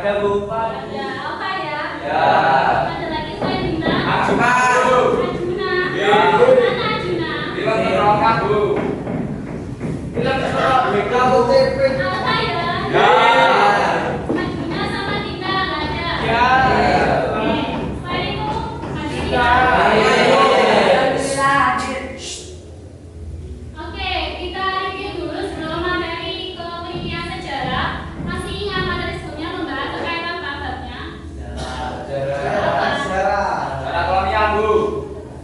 Ada Bu. Ada apa ya? Ya. Ada lagi saya Dina. Arjuna. Arjuna. Ya. Mana Arjuna? Bilang terangkat Bu. Bilang terang. Mega Bu TP. Apa ya? Ya. Arjuna sama Dina nggak ada. Ya. Oke. Selain itu hadir ya. Oke, kita review dulu sebelum materi ke penelitian sejarah. Masih ingat materi sebelumnya membahas terkait apa babnya? Sejarah kolonial Bu.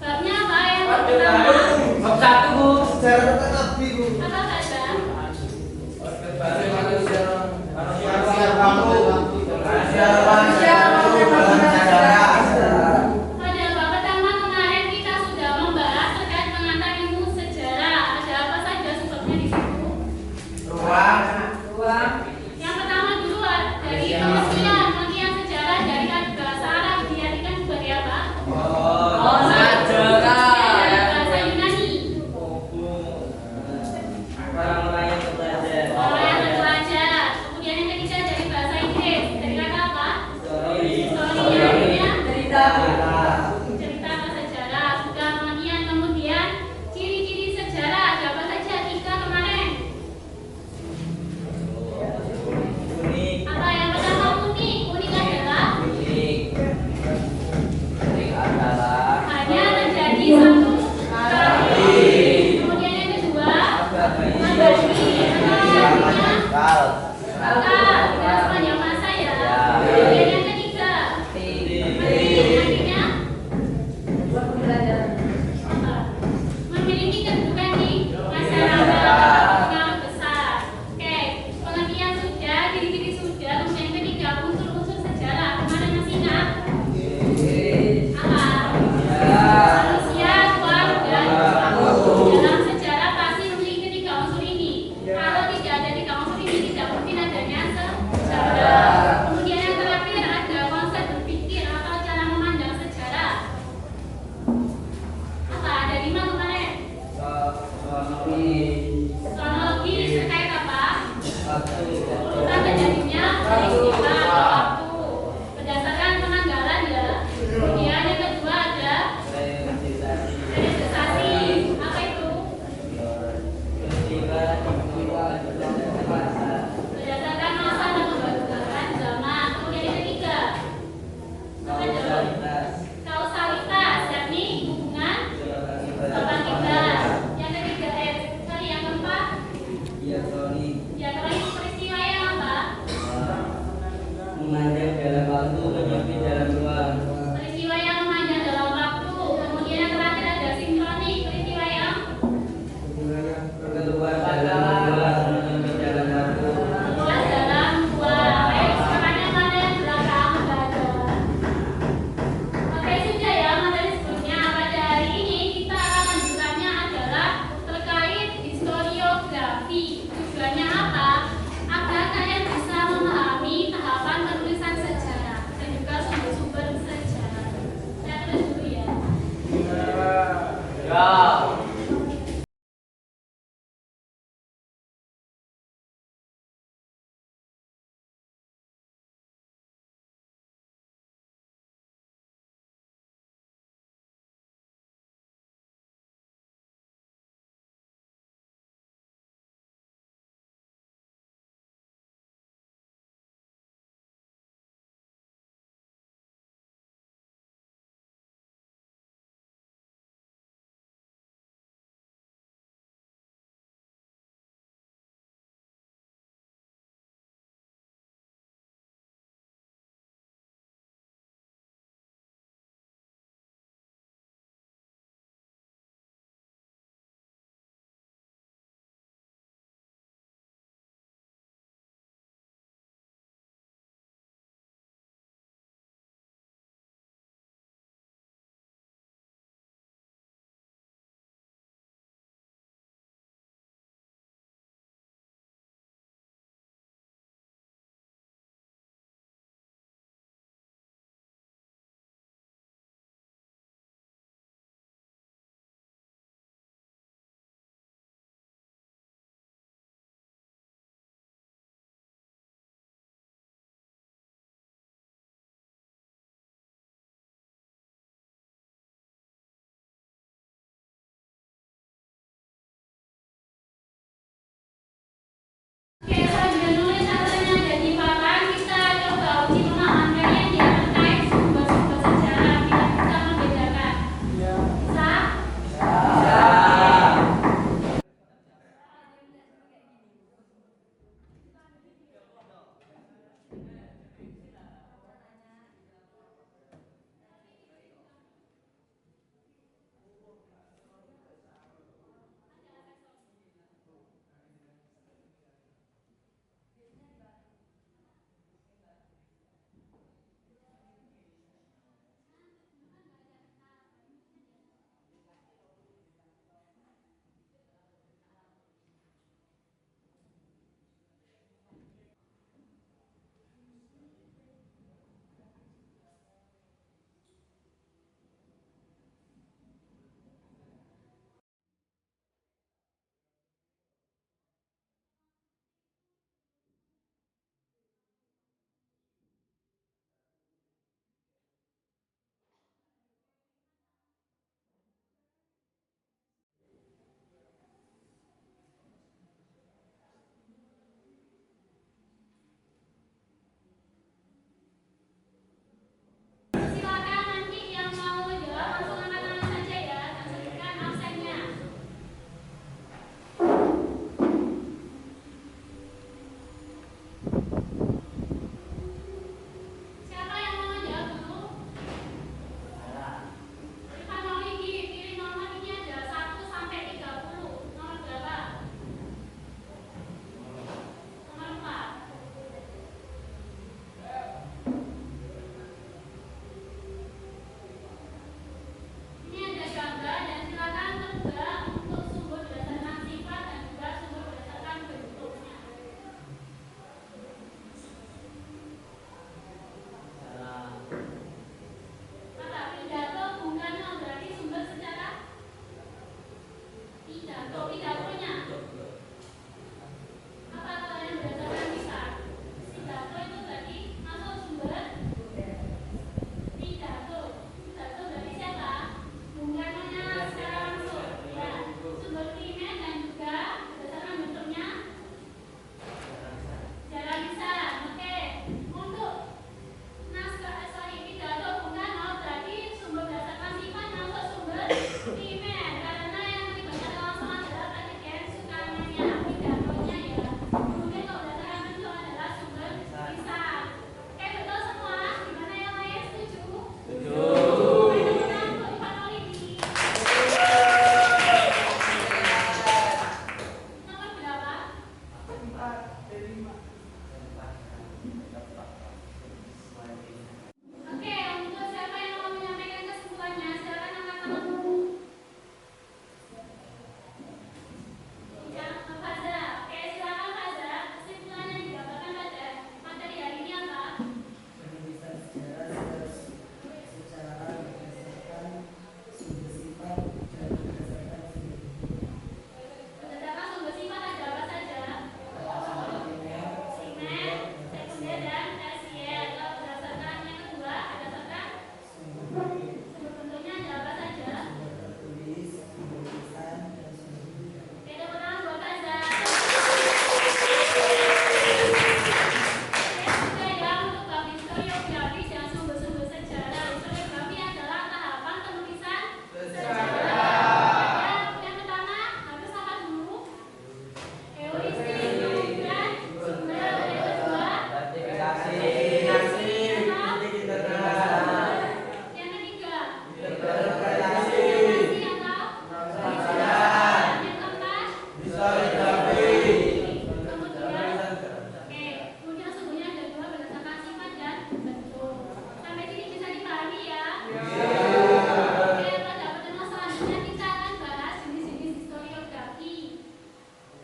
Babnya apa yang pertama? Bab 1 Bu. Sejarah tentang Nabi, Bu. Apa saja? Pada bab pertama kemarin kita sudah membahas terkait pengantar ilmu sejarah. Ada apa saja sebabnya di situ? Yang pertama dulu dari pengertian sejarah dari bahasa Arab diartikan sebagai apa? Dari bahasa Yunani. Pidatonya. Apa kalian berdasarkan bisa? Pidato itu berarti masuk sumber pidato. Pidato berarti siapa? Bungkamannya secara langsung. Ya, sumber primer dan juga berdasarkan bentuknya jalan lisan. Oke, untuk naskah sorry pidato bukan berarti sumber berdasarkan sifat masuk sumber primer karena yang melibatkan langsung adalah presiden Soekarno-nya pidatonya ya. Kemudian kalau berdasarkan bentuk adalah sumber lisan. Oke, betul semua. Gimana yang lain setuju? Ayo teman-teman, untuk Ivan Olivia. Nomor berapa? Oke, untuk siapa yang mau menyampaikan kesimpulannya, silakan angkat tangan dulu. Ya, Faza. Oke, silakan Faza. Kesimpulan yang didapatkan pada materi hari ini apa? Penulisan sejarah secara berdasarkan sumber sifat dan berdasarkan sumber Berdasarkan sumber sifat ada apa saja? primer, Primer, sekunder, dan tersier. Kalau berdasarkan yang kedua, berdasarkan sumber sumber bentuknya ada apa saja? tertulis, sumber lisan, dan sumber budaya. Oke, tepuk tangan buat Faza. Oke, sudah ya untuk bab historiografi dan sumber-sumber sejarah. Historiografi adalah tahapan penulisan sejarah. Yang pertama harus apa dulu? Heuristik, kemudian sumber, yang kedua yang ketiga interpretasi atau yang keempat kemudian sumbernya ada dua berdasarkan sifat dan bentuk. Sampai sini bisa dipahami ya? Oke, pada pertemuan selanjutnya kita akan bahas jenis-jenis historiografi.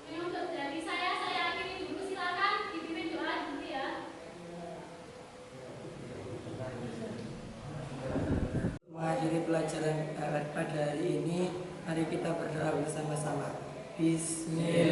Ini untuk dari saya akhiri dulu. Silakan dipimpin doa dulu ya. Mengakhiri pelajaran pada hari ini, mari kita berdoa bersama-sama. Bismillah.